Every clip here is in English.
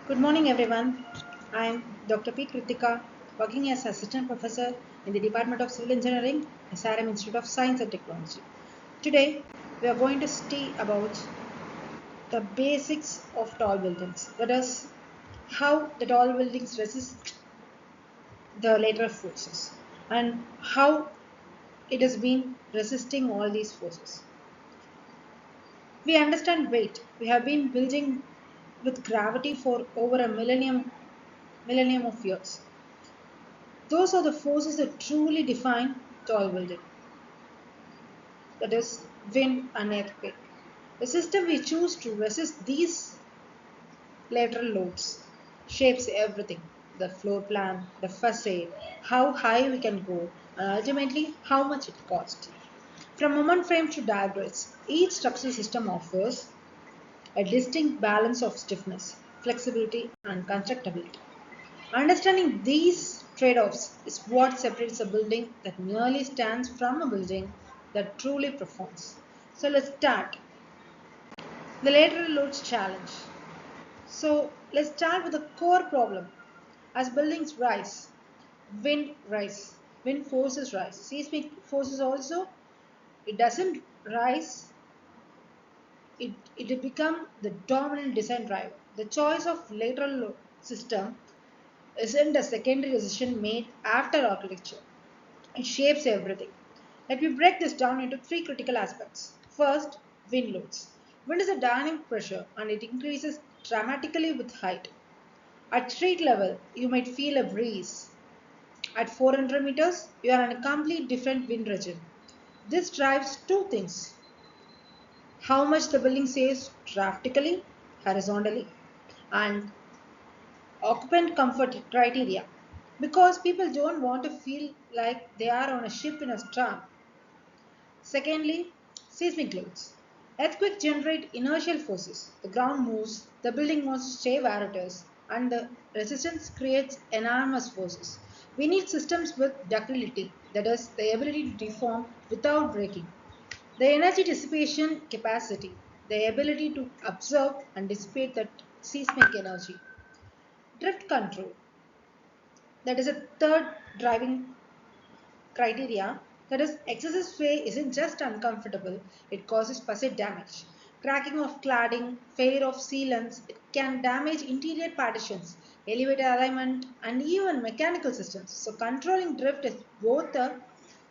Good morning, everyone. I am Dr. P. Kritika, working as Assistant Professor in the Department of Civil Engineering, SRM Institute of Science and Technology. Today, we are going to study about the basics of tall buildings. That is, how the tall buildings resist the lateral forces and how it has been resisting all these forces. We understand weight. We have been building with gravity for over a millennium of years. Those are the forces that truly define tall building, that is, wind and earthquake. The system we choose to resist these lateral loads shapes everything: the floor plan, the facade, how high we can go, and ultimately how much it costs. From moment frame to diagrams, each structural system offers a distinct balance of stiffness, flexibility, and constructability. Understanding these trade offs is what separates a building that merely stands from a building that truly performs. So let's start. The lateral loads challenge. So let's start with the core problem. As buildings rise, wind forces rise. Seismic forces also, it doesn't rise, it become the dominant design driver. The choice of lateral system isn't a secondary decision made after architecture. It shapes everything. Let me break this down into three critical aspects. First, wind loads. Wind is a dynamic pressure and it increases dramatically with height. At street level, you might feel a breeze. At 400 meters, you are in a complete different wind region. This drives two things: how much the building saves drastically, horizontally, and occupant comfort criteria. Because people don't want to feel like they are on a ship in a storm. Secondly, seismic loads. Earthquakes generate inertial forces. The ground moves, the building wants to stay where it is, and the resistance creates enormous forces. We need systems with ductility, that is, the ability to deform without breaking. The energy dissipation capacity, the ability to absorb and dissipate that seismic energy. Drift control, that is a third driving criteria. That is, excessive sway isn't just uncomfortable, it causes facade damage. Cracking of cladding, failure of sealants, it can damage interior partitions, elevator alignment, and even mechanical systems. So, controlling drift is both a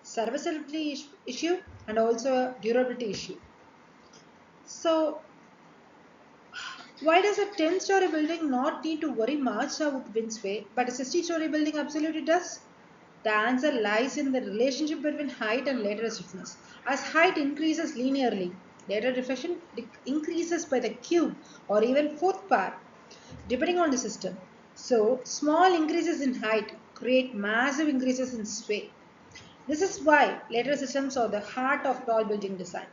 serviceability issue and also a durability issue. So, why does a 10-story building not need to worry much about wind sway, but a 60-story building absolutely does? The answer lies in the relationship between height and lateral stiffness. As height increases linearly, lateral deflection increases by the cube or even fourth power, depending on the system. So, small increases in height create massive increases in sway. This is why lateral systems are the heart of tall building design.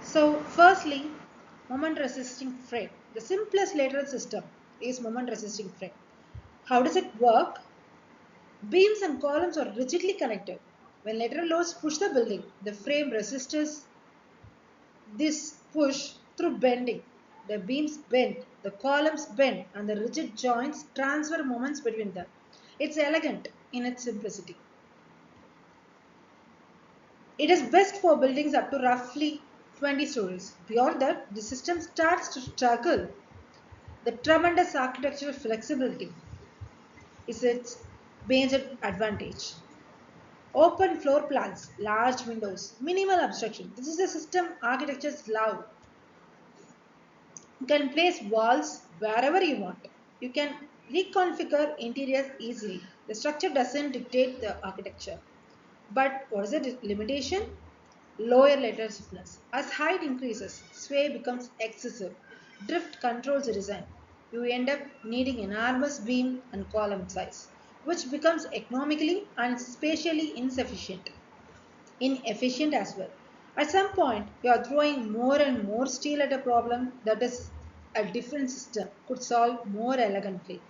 So, firstly, moment resisting frame. The simplest lateral system is moment resisting frame. How does it work? Beams and columns are rigidly connected. When lateral loads push the building, the frame resists this push through bending. The beams bend, the columns bend, and the rigid joints transfer moments between them. It's elegant in its simplicity. It is best for buildings up to roughly 20 stories. Beyond that, the system starts to struggle. The tremendous architectural flexibility is its major advantage. Open floor plans, large windows, minimal obstruction. This is the system architectures love. You can place walls wherever you want. You can reconfigure interiors easily. The structure doesn't dictate the architecture. But what is the limitation? Lower lateral stiffness. As height increases, sway becomes excessive. Drift controls the design. You end up needing enormous beam and column size, which becomes economically and spatially inefficient as well. At some point, you are throwing more and more steel at a problem that is a different system could solve more elegantly.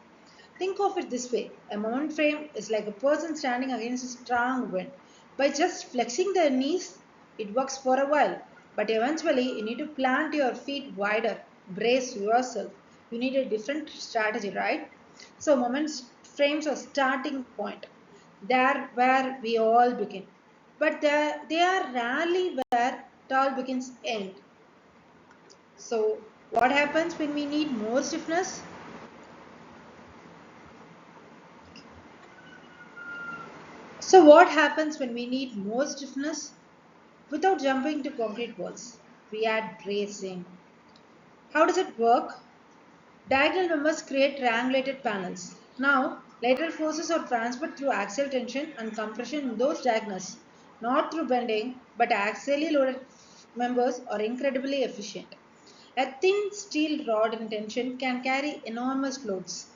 Think of it this way: a moment frame is like a person standing against a strong wind. By just flexing their knees, it works for a while, but eventually you need to plant your feet wider, brace yourself, you need a different strategy, right? So moments frames a starting point. There where we all begin. But they are rarely where it all begins end. So what happens when we need more stiffness? So what happens when we need more stiffness? Without jumping to concrete walls, we add bracing. How does it work? Diagonal members create triangulated panels. Now, lateral forces are transferred through axial tension and compression in those diagonals, not through bending, but axially loaded members are incredibly efficient. A thin steel rod in tension can carry enormous loads.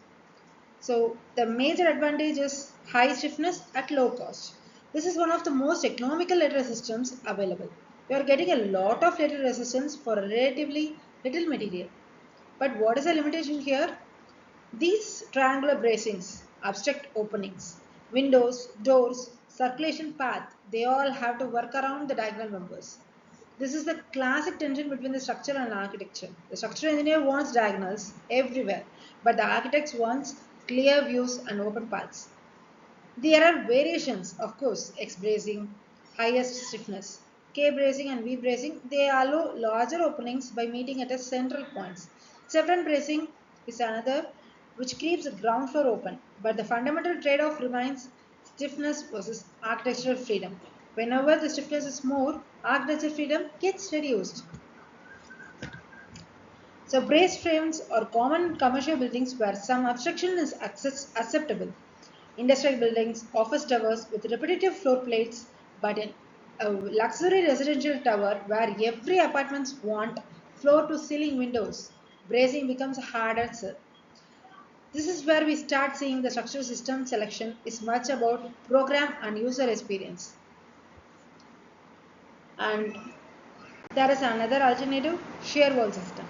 So the major advantage is high stiffness at low cost. This is one of the most economical lateral systems available. You are getting a lot of lateral resistance for a relatively little material. But what is the limitation here? These triangular bracings, abstract openings, windows, doors, circulation path, they all have to work around the diagonal members. This is the classic tension between the structure and architecture. The structural engineer wants diagonals everywhere, but the architect wants clear views and open paths. There are variations, of course, X bracing, highest stiffness, K bracing and V bracing. They allow larger openings by meeting at a central points. Chevron bracing is another which keeps the ground floor open, but the fundamental trade-off remains stiffness versus architectural freedom. Whenever the stiffness is more, architectural freedom gets reduced. So braced frames are common in commercial buildings where some obstruction is acceptable. Industrial buildings, office towers with repetitive floor plates, but in a luxury residential tower where every apartment want floor to ceiling windows, bracing becomes a harder sell. This is where we start seeing the structural system selection is much about program and user experience. And there is another alternative, shear wall system.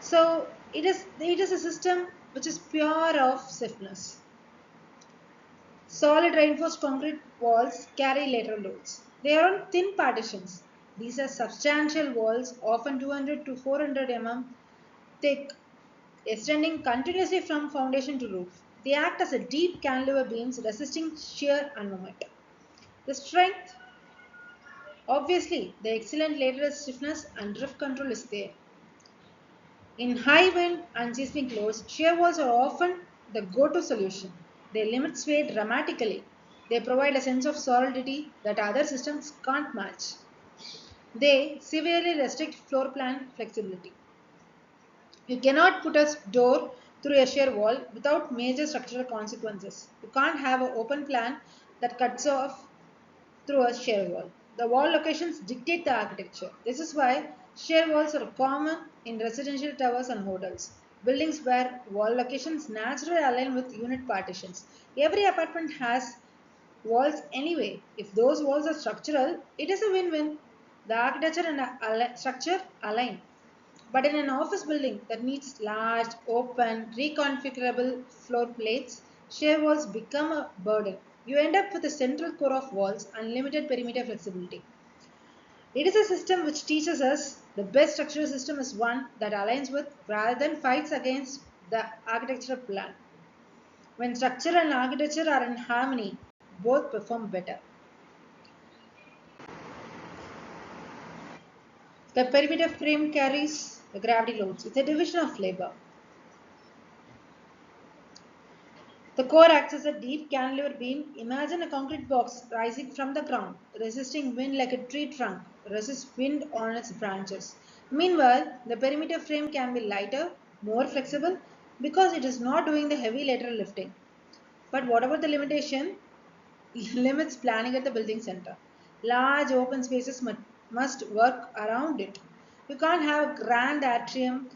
So it is a system which is pure of stiffness. Solid reinforced concrete walls carry lateral loads. They are on thin partitions. These are substantial walls, often 200 to 400 mm thick, extending continuously from foundation to roof. They act as a deep cantilever beams resisting shear and moment. The strength, obviously, the excellent lateral stiffness and drift control is there. In high wind and seismic loads, shear walls are often the go-to solution. They limit sway dramatically. They provide a sense of solidity that other systems can't match. They severely restrict floor plan flexibility. You cannot put a door through a shear wall without major structural consequences. You can't have an open plan that cuts off through a shear wall. The wall locations dictate the architecture. This is why shear walls are common in residential towers and hotels. Buildings where wall locations naturally align with unit partitions. Every apartment has walls anyway. If those walls are structural, it is a win-win. The architecture and structure align. But in an office building that needs large, open, reconfigurable floor plates, shear walls become a burden. You end up with a central core of walls and limited perimeter flexibility. It is a system which teaches us the best structural system is one that aligns with rather than fights against the architectural plan. When structure and architecture are in harmony, both perform better. The perimeter frame carries the gravity loads. It's a division of labor. The core acts as a deep cantilever beam. Imagine a concrete box rising from the ground, resisting wind like a tree trunk, resists wind on its branches. Meanwhile, the perimeter frame can be lighter, more flexible, because it is not doing the heavy lateral lifting. But whatever the limitation, limits planning at the building center. Large open spaces must work around it. You can't have a grand atrium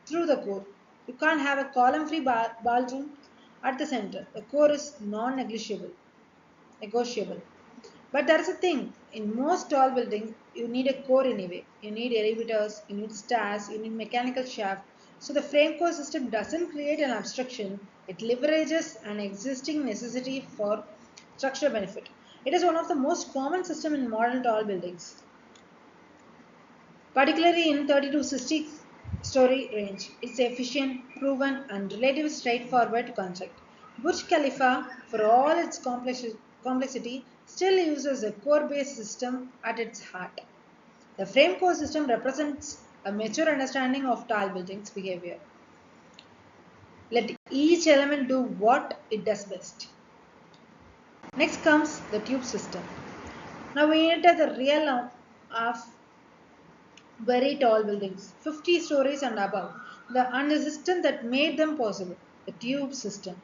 through the core. You can't have a column-free ballroom at the center. The core is non-negotiable. Negotiable. But there is a thing. In most tall buildings, you need a core anyway. You need elevators, you need stairs, you need mechanical shaft. So the frame core system doesn't create an obstruction. It leverages an existing necessity for structural benefit. It is one of the most common systems in modern tall buildings, particularly in 3260 story range. It's efficient, proven, and relatively straightforward to construct. Burj Khalifa, for all its complexity, still uses a core based system at its heart. The frame core system represents a mature understanding of tall buildings' behavior. Let each element do what it does best. Next comes the tube system. Now we enter the realm of very tall buildings, 50 stories and above, and the system that made them possible, the tube system.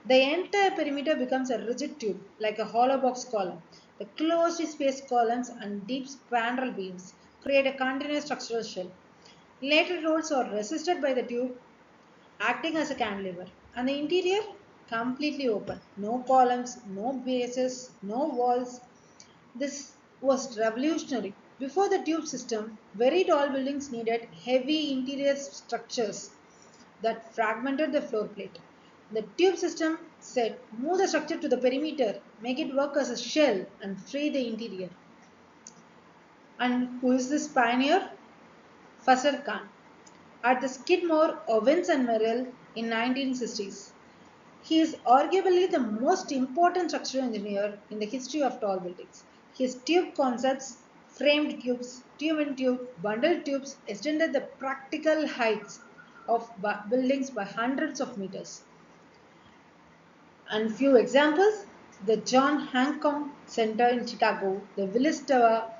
The entire perimeter becomes a rigid tube, like a hollow box column. The closed space columns and deep spandrel beams create a continuous structural shell. Lateral rolls are resisted by the tube, acting as a cantilever, and the interior completely open. No columns, no bases, no walls. This was revolutionary. Before the tube system, very tall buildings needed heavy interior structures that fragmented the floor plate. The tube system said, move the structure to the perimeter, make it work as a shell, and free the interior. And who is this pioneer? Fasser Khan. At the Skidmore, Owens and Merrill in 1960s. He is arguably the most important structural engineer in the history of tall buildings. His tube concepts, framed tubes, tube in tube, bundled tubes, extended the practical heights of buildings by hundreds of meters. And few examples, the John Hancock Center in Chicago, the Willis Tower,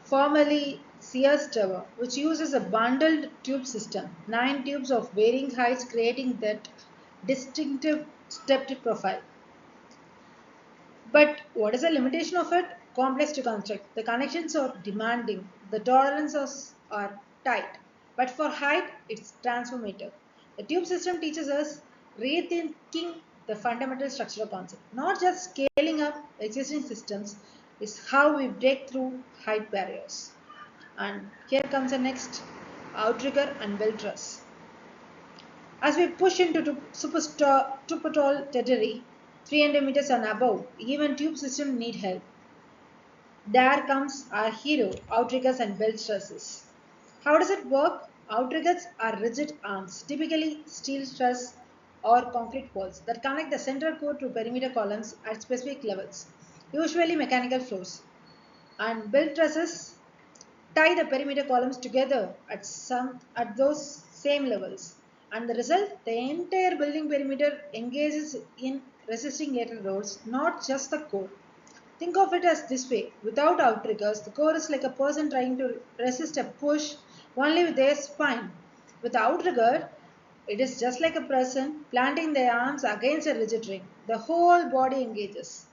formerly Sears Tower, which uses a bundled tube system, 9 tubes of varying heights creating that distinctive stepped profile. But what is the limitation of it? Complex to construct. The connections are demanding. The tolerances are tight. But for height, it's transformative. The tube system teaches us rethinking the fundamental structural concept. Not just scaling up existing systems, is how we break through height barriers. And here comes the next outrigger and belt truss. As we push into super tall territory, 300 meters and above, even tube systems need help. There comes our hero, outriggers and belt trusses. How does it work? Outriggers are rigid arms, typically steel truss or concrete poles that connect the central core to perimeter columns at specific levels, usually mechanical floors. And belt trusses tie the perimeter columns together at those same levels. And the result, the entire building perimeter engages in resisting lateral loads, not just the core. Think of it as this way: without outriggers, the core is like a person trying to resist a push only with their spine. With outrigger, it is just like a person planting their arms against a rigid ring. The whole body engages.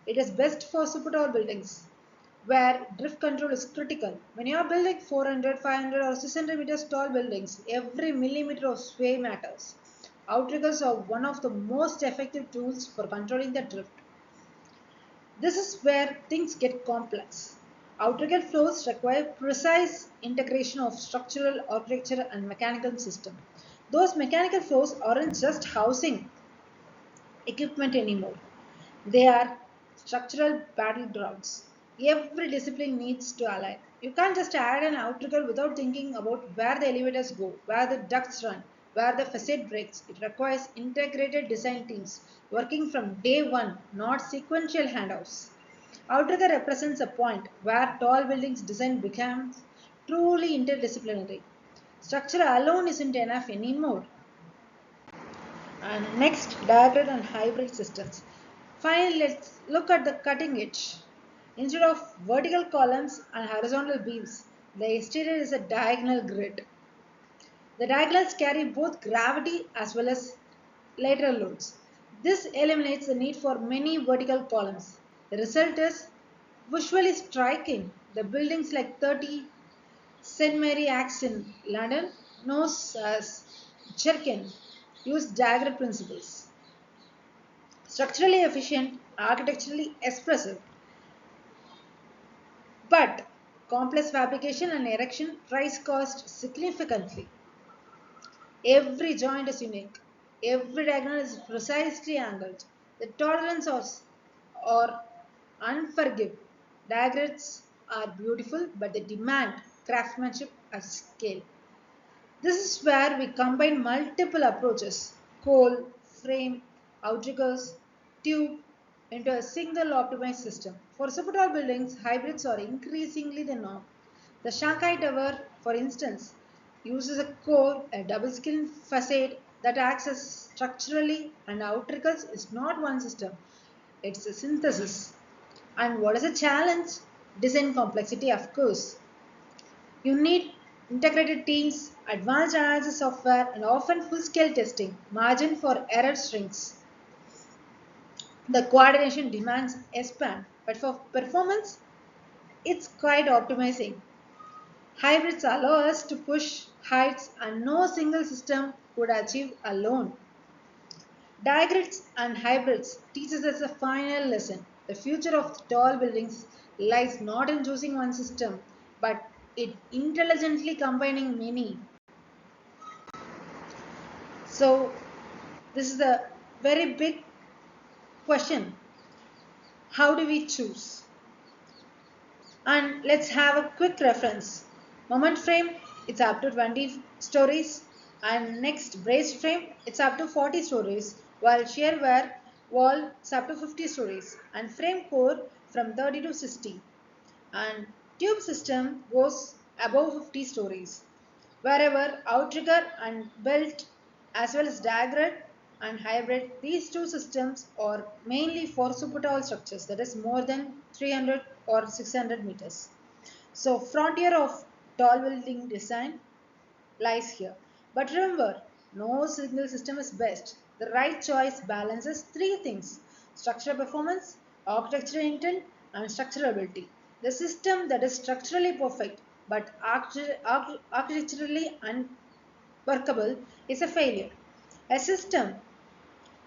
It is best for super tall buildings where drift control is critical. When you are building 400, 500, or 600 meters tall buildings, every millimeter of sway matters. Outriggers are one of the most effective tools for controlling the drift. This is where things get complex. Outrigger flows require precise integration of structural, architecture, and mechanical system. Those mechanical flows aren't just housing equipment anymore. They are structural battlegrounds. Every discipline needs to align. You can't just add an outrigger without thinking about where the elevators go, where the ducts run, where the facade breaks. It requires integrated design teams working from day one, not sequential handoffs. Outrigger represents a point where tall buildings design becomes truly interdisciplinary. Structure alone isn't enough anymore. And next, diagram and hybrid systems. Finally, let's look at the cutting edge. Instead of vertical columns and horizontal beams, the exterior is a diagonal grid. The diagonals carry both gravity as well as lateral loads. This eliminates the need for many vertical columns. The result is visually striking. The buildings like 30 St. Mary Axe in London, known as Jerkin, use diagram principles. Structurally efficient, architecturally expressive, but complex fabrication and erection rise cost significantly. Every joint is unique. Every diagonal is precisely angled. The tolerance or unforgiving. Diagrams are beautiful, but they demand craftsmanship at scale. This is where we combine multiple approaches coal, frame, outriggers, tube into a single optimized system. For super tall buildings, hybrids are increasingly the norm. The Shanghai Tower, for instance, uses a core, a double skin facade that acts as structurally and outriggers is not one system, it's a synthesis. And what is a challenge? Design complexity, of course. You need integrated teams, advanced analysis software, and often full scale testing. Margin for error shrinks. The coordination demands a span, but for performance, it's quite optimizing. Hybrids allow us to push heights and no single system could achieve alone. Digrids and hybrids teaches us a final lesson. The future of tall buildings lies not in choosing one system, but in intelligently combining many. So, this is a very big question. How do we choose? And let's have a quick reference. Moment frame, it's up to 20 stories. And next brace frame, it's up to 40 stories. While shear wall, it's up to 50 stories. And frame core from 30 to 60. And tube system goes above 50 stories. Wherever outrigger and belt as well as dagger and hybrid, these two systems are mainly for super tall structures that is more than 300 or 600 meters. So frontier of tall building design lies here. But remember, no single system is best. The right choice balances three things: structural performance, architectural intent, and structurability. The system that is structurally perfect but architecturally unworkable is a failure. A system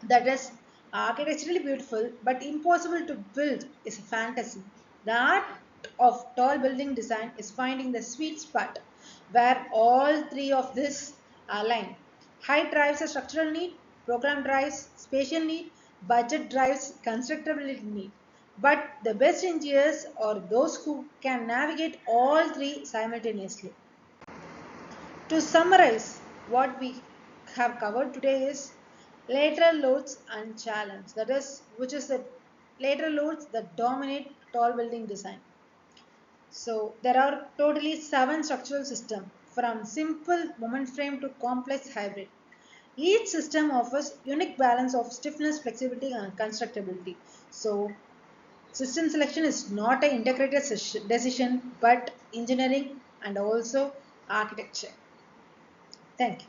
that is architecturally beautiful but impossible to build is a fantasy. The art of tall building design is finding the sweet spot where all three of this align. Height drives a structural need, program drives spatial need, budget drives constructability need. But the best engineers are those who can navigate all three simultaneously. To summarize, what we have covered today is lateral loads and challenge. That is, which is the lateral loads that dominate tall building design. So there are totally 7 structural systems from simple moment frame to complex hybrid. Each system offers unique balance of stiffness, flexibility, and constructability. So system selection is not an integrated decision, but engineering and also architecture. Thank you.